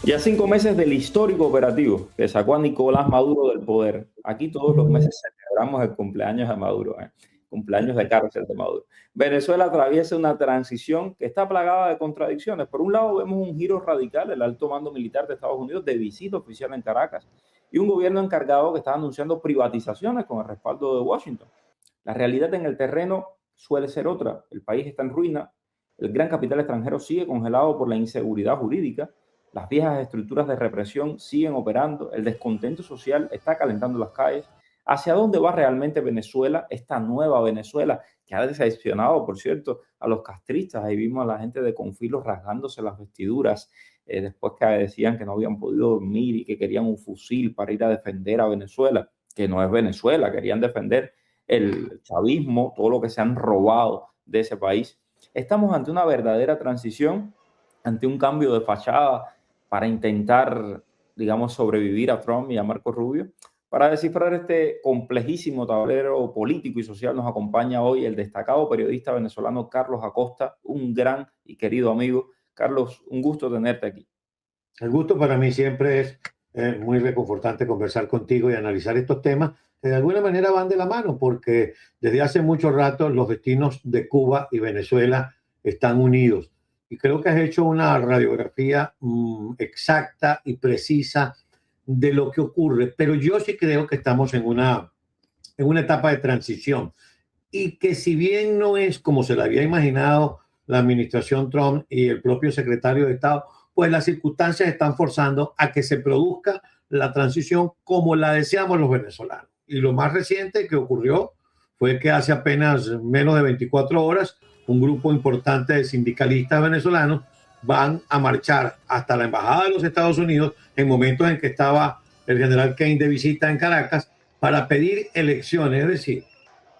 Ya 5 meses del histórico operativo que sacó a Nicolás Maduro del poder. Aquí todos los meses celebramos el cumpleaños de Maduro, cumpleaños de cárcel de Maduro. Venezuela atraviesa una transición que está plagada de contradicciones. Por un lado vemos un giro radical, el alto mando militar de Estados Unidos de visita oficial en Caracas y un gobierno encargado que está anunciando privatizaciones con el respaldo de Washington. La realidad en el terreno suele ser otra. El país está en ruina, el gran capital extranjero sigue congelado por la inseguridad jurídica, las viejas estructuras de represión siguen operando, el descontento social está calentando las calles. ¿Hacia dónde va realmente Venezuela, esta nueva Venezuela, que ha decepcionado, por cierto, a los castristas? Ahí vimos a la gente de Confilo rasgándose las vestiduras después que decían que no habían podido dormir y que querían un fusil para ir a defender a Venezuela, que no es Venezuela, querían defender el chavismo, todo lo que se han robado de ese país. Estamos ante una verdadera transición, ante un cambio de fachada para intentar, digamos, sobrevivir a Trump y a Marco Rubio. Para descifrar este complejísimo tablero político y social nos acompaña hoy el destacado periodista venezolano Carlos Acosta, un gran y querido amigo. Carlos, un gusto tenerte aquí. El gusto para mí siempre es muy reconfortante conversar contigo y analizar estos temas que de alguna manera van de la mano, porque desde hace mucho rato los destinos de Cuba y Venezuela están unidos. Y creo que has hecho una radiografía exacta y precisa de lo que ocurre, pero yo sí creo que estamos en una etapa de transición y que si bien no es como se la había imaginado la administración Trump y el propio secretario de Estado, pues las circunstancias están forzando a que se produzca la transición como la deseamos los venezolanos. Y lo más reciente que ocurrió fue que hace apenas menos de 24 horas un grupo importante de sindicalistas venezolanos van a marchar hasta la Embajada de los Estados Unidos en momentos en que estaba el general Kane de visita en Caracas para pedir elecciones. Es decir,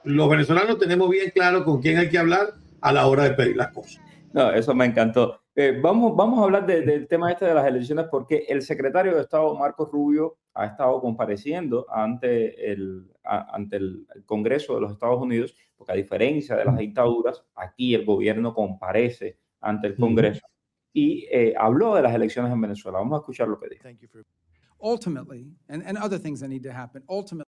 los venezolanos tenemos bien claro con quién hay que hablar a la hora de pedir las cosas. No, eso me encantó. Vamos a hablar del tema este de las elecciones porque el secretario de Estado, Marcos Rubio, ha estado compareciendo ante el Congreso de los Estados Unidos, porque a diferencia de las dictaduras, aquí el gobierno comparece ante el Congreso y habló de las elecciones en Venezuela. Vamos a escuchar lo que dijo.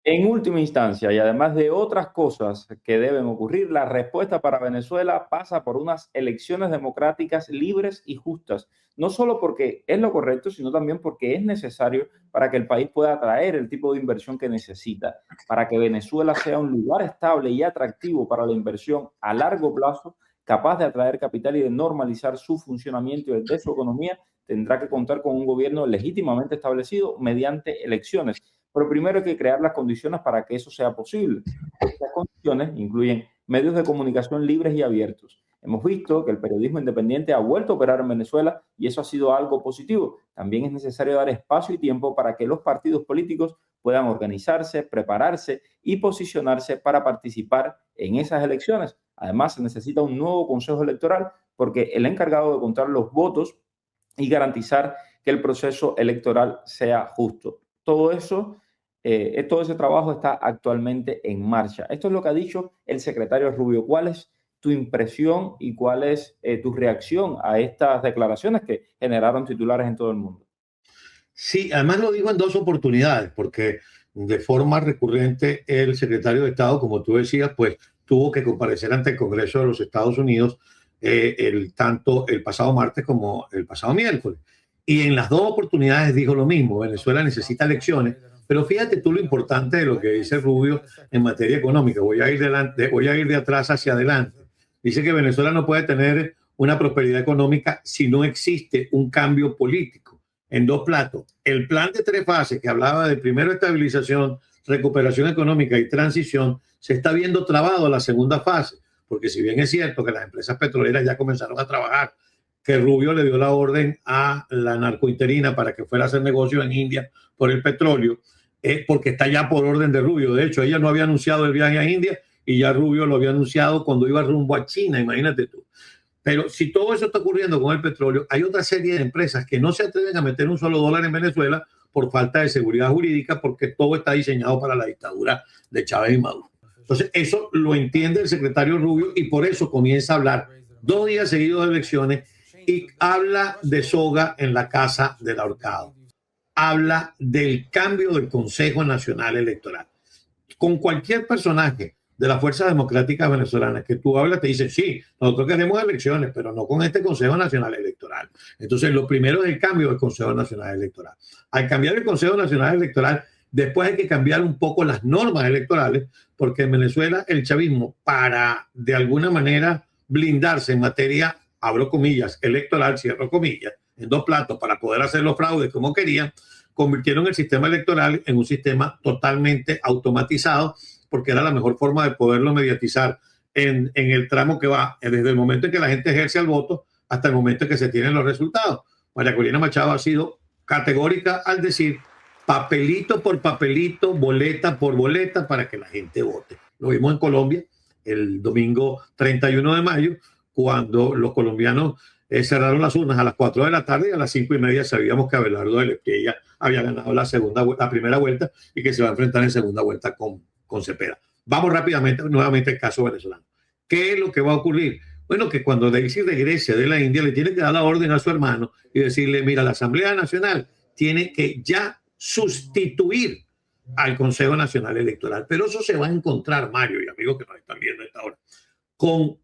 En última instancia, y además de otras cosas que deben ocurrir, la respuesta para Venezuela pasa por unas elecciones democráticas libres y justas, no solo porque es lo correcto, sino también porque es necesario para que el país pueda atraer el tipo de inversión que necesita, para que Venezuela sea un lugar estable y atractivo para la inversión a largo plazo, capaz de atraer capital y de normalizar su funcionamiento y de su economía. Tendrá que contar con un gobierno legítimamente establecido mediante elecciones. Pero primero hay que crear las condiciones para que eso sea posible. Estas condiciones incluyen medios de comunicación libres y abiertos. Hemos visto que el periodismo independiente ha vuelto a operar en Venezuela y eso ha sido algo positivo. También es necesario dar espacio y tiempo para que los partidos políticos puedan organizarse, prepararse y posicionarse para participar en esas elecciones. Además, se necesita un nuevo Consejo Electoral porque el encargado de contar los votos y garantizar que el proceso electoral sea justo. Todo ese trabajo está actualmente en marcha. Esto es lo que ha dicho el secretario Rubio. ¿Cuál es tu impresión y cuál es tu reacción a estas declaraciones que generaron titulares en todo el mundo? Sí, además lo digo en dos oportunidades, porque de forma recurrente el secretario de Estado, como tú decías, pues tuvo que comparecer ante el Congreso de los Estados Unidos tanto el pasado martes como el pasado miércoles. Y en las dos oportunidades dijo lo mismo: Venezuela necesita elecciones. Pero fíjate tú lo importante de lo que dice Rubio en materia económica. Voy a ir de atrás hacia adelante. Dice que Venezuela no puede tener una prosperidad económica si no existe un cambio político en dos platos. El plan de 3 fases que hablaba de primero estabilización, recuperación económica y transición se está viendo trabado a la segunda fase, porque si bien es cierto que las empresas petroleras ya comenzaron a trabajar, que Rubio le dio la orden a la narcointerina para que fuera a hacer negocio en India por el petróleo, porque está ya por orden de Rubio. De hecho, ella no había anunciado el viaje a India y ya Rubio lo había anunciado cuando iba rumbo a China, imagínate tú. Pero si todo eso está ocurriendo con el petróleo, hay otra serie de empresas que no se atreven a meter un solo dólar en Venezuela por falta de seguridad jurídica, porque todo está diseñado para la dictadura de Chávez y Maduro. Entonces, eso lo entiende el secretario Rubio y por eso comienza a hablar 2 días seguidos de elecciones y habla de soga en la casa del ahorcado. Habla del cambio del Consejo Nacional Electoral. Con cualquier personaje de la Fuerza Democrática Venezolana que tú hablas, te dicen, sí, nosotros queremos elecciones, pero no con este Consejo Nacional Electoral. Entonces, lo primero es el cambio del Consejo Nacional Electoral. Al cambiar el Consejo Nacional Electoral, después hay que cambiar un poco las normas electorales, porque en Venezuela el chavismo, para de alguna manera blindarse en materia, abro comillas, electoral, cierro comillas, en dos platos para poder hacer los fraudes como querían, convirtieron el sistema electoral en un sistema totalmente automatizado, porque era la mejor forma de poderlo mediatizar en el tramo que va desde el momento en que la gente ejerce el voto hasta el momento en que se tienen los resultados. María Corina Machado ha sido categórica al decir papelito por papelito, boleta por boleta para que la gente vote. Lo vimos en Colombia el domingo 31 de mayo, cuando los colombianos cerraron las urnas a las 4 de la tarde y a las 5:30 sabíamos que Abelardo de Lepella había ganado la primera vuelta y que se va a enfrentar en segunda vuelta con Cepeda. Vamos rápidamente nuevamente al caso venezolano. ¿Qué es lo que va a ocurrir? Bueno, que cuando Daisy regrese de la India le tiene que dar la orden a su hermano y decirle, mira, la Asamblea Nacional tiene que ya sustituir al Consejo Nacional Electoral. Pero eso se va a encontrar, Mario y amigos que nos están viendo a esta hora, con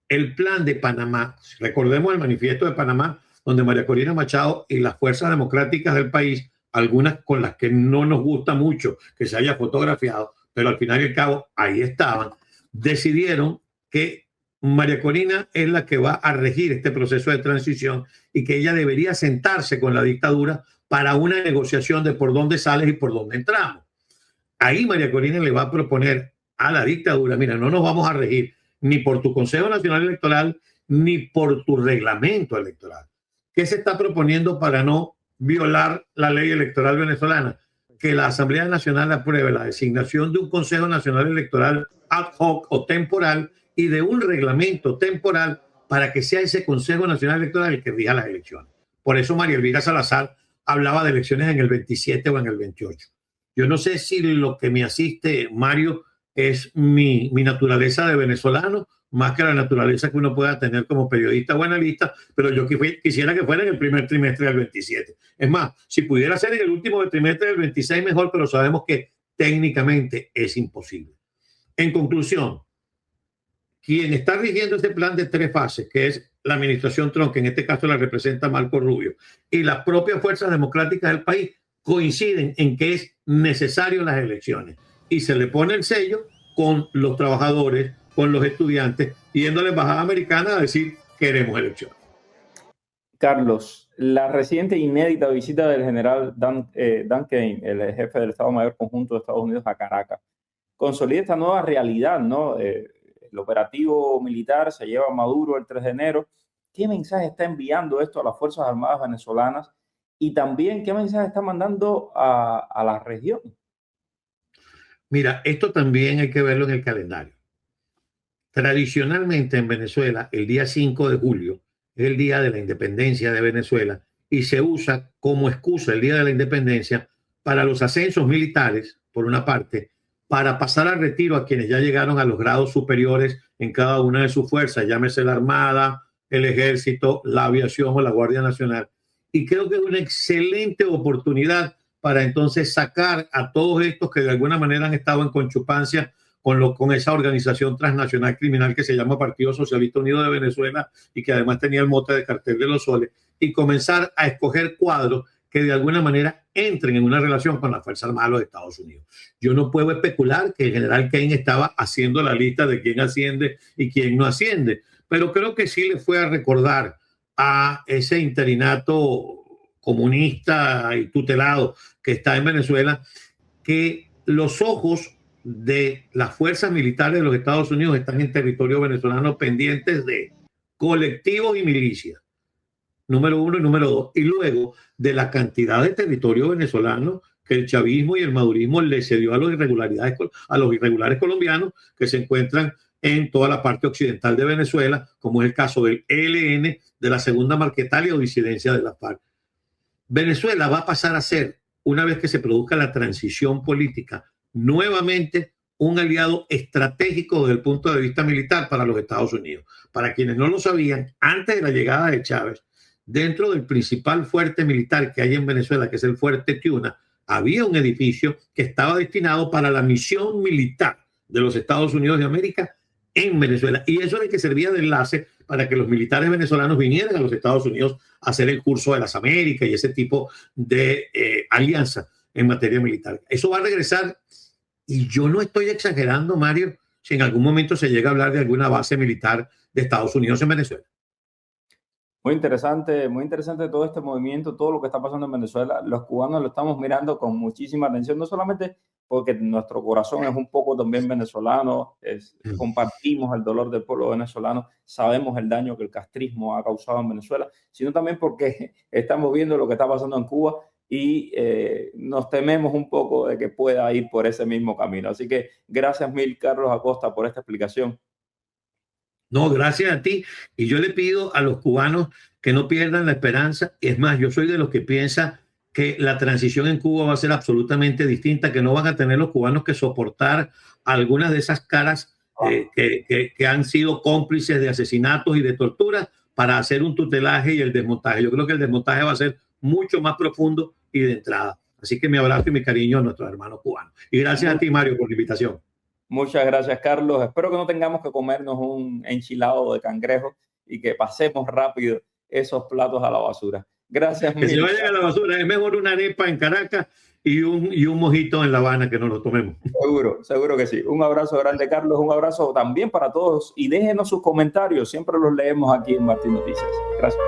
el plan de Panamá. Recordemos el manifiesto de Panamá, donde María Corina Machado y las fuerzas democráticas del país, algunas con las que no nos gusta mucho que se haya fotografiado, pero al final y al cabo ahí estaban, decidieron que María Corina es la que va a regir este proceso de transición y que ella debería sentarse con la dictadura para una negociación de por dónde sales y por dónde entramos. Ahí María Corina le va a proponer a la dictadura, mira, no nos vamos a regir ni por tu Consejo Nacional Electoral ni por tu reglamento electoral. ¿Qué se está proponiendo para no violar la ley electoral venezolana? Que la Asamblea Nacional apruebe la designación de un Consejo Nacional Electoral ad hoc o temporal y de un reglamento temporal para que sea ese Consejo Nacional Electoral el que rija las elecciones. Por eso María Elvira Salazar hablaba de elecciones en el 27 o en el 28. Yo no sé si lo que me asiste, Mario, es mi naturaleza de venezolano, más que la naturaleza que uno pueda tener como periodista o analista, pero yo quisiera que fuera en el primer trimestre del 27. Es más, si pudiera ser en el último trimestre del 26, mejor, pero sabemos que técnicamente es imposible. En conclusión, quien está rigiendo este plan de 3 fases, que es la administración Trump, que en este caso la representa Marco Rubio, y las propias fuerzas democráticas del país, coinciden en que es necesario las elecciones. Y se le pone el sello con los trabajadores, con los estudiantes, yendo a la embajada americana a decir queremos elecciones. Carlos, la reciente e inédita visita del general Dan Kane, el jefe del Estado Mayor Conjunto de Estados Unidos, a Caracas, consolida esta nueva realidad, ¿no? El operativo militar se lleva a Maduro el 3 de enero. ¿Qué mensaje está enviando esto a las Fuerzas Armadas venezolanas? Y también, ¿qué mensaje está mandando a la región? Mira, esto también hay que verlo en el calendario. Tradicionalmente en Venezuela, el día 5 de julio es el día de la independencia de Venezuela y se usa como excusa el día de la independencia para los ascensos militares, por una parte, para pasar al retiro a quienes ya llegaron a los grados superiores en cada una de sus fuerzas, llámese la Armada, el Ejército, la Aviación o la Guardia Nacional. Y creo que es una excelente oportunidad para entonces sacar a todos estos que de alguna manera han estado en conchupancia con esa organización transnacional criminal que se llama Partido Socialista Unido de Venezuela y que además tenía el mote de Cartel de los Soles, y comenzar a escoger cuadros que de alguna manera entren en una relación con las Fuerzas Armadas de los Estados Unidos. Yo no puedo especular que el general Kane estaba haciendo la lista de quién asciende y quién no asciende, pero creo que sí le fue a recordar a ese interinato comunista y tutelado que está en Venezuela que los ojos de las fuerzas militares de los Estados Unidos están en territorio venezolano pendientes de colectivos y milicias, número 1 y número 2, y luego de la cantidad de territorio venezolano que el chavismo y el madurismo le cedió a los irregulares colombianos que se encuentran en toda la parte occidental de Venezuela, como es el caso del ELN, de la Segunda Marquetalia o disidencia de la FARC. Venezuela va a pasar a ser, una vez que se produzca la transición política, nuevamente un aliado estratégico desde el punto de vista militar para los Estados Unidos. Para quienes no lo sabían, antes de la llegada de Chávez, dentro del principal fuerte militar que hay en Venezuela, que es el Fuerte Tiuna, había un edificio que estaba destinado para la misión militar de los Estados Unidos de América en Venezuela. Y eso era el que servía de enlace para que los militares venezolanos vinieran a los Estados Unidos a hacer el curso de las Américas y ese tipo de alianza en materia militar. Eso va a regresar, y yo no estoy exagerando, Mario, si en algún momento se llega a hablar de alguna base militar de Estados Unidos en Venezuela. Muy interesante todo este movimiento, todo lo que está pasando en Venezuela. Los cubanos lo estamos mirando con muchísima atención, no solamente porque nuestro corazón es un poco también venezolano, compartimos el dolor del pueblo venezolano, sabemos el daño que el castrismo ha causado en Venezuela, sino también porque estamos viendo lo que está pasando en Cuba y nos tememos un poco de que pueda ir por ese mismo camino. Así que gracias mil, Carlos Acosta, por esta explicación. No, gracias a ti. Y yo le pido a los cubanos que no pierdan la esperanza. Es más, yo soy de los que piensa que la transición en Cuba va a ser absolutamente distinta, que no van a tener los cubanos que soportar algunas de esas caras que han sido cómplices de asesinatos y de torturas para hacer un tutelaje y el desmontaje. Yo creo que el desmontaje va a ser mucho más profundo y de entrada. Así que mi abrazo y mi cariño a nuestros hermanos cubanos. Y gracias a ti, Mario, por la invitación. Muchas gracias, Carlos. Espero que no tengamos que comernos un enchilado de cangrejo y que pasemos rápido esos platos a la basura. Gracias. Que se vayan a la basura. Es mejor una arepa en Caracas y un mojito en La Habana, que nos lo tomemos. Seguro que sí. Un abrazo grande, Carlos. Un abrazo también para todos. Y déjenos sus comentarios. Siempre los leemos aquí en Martín Noticias. Gracias.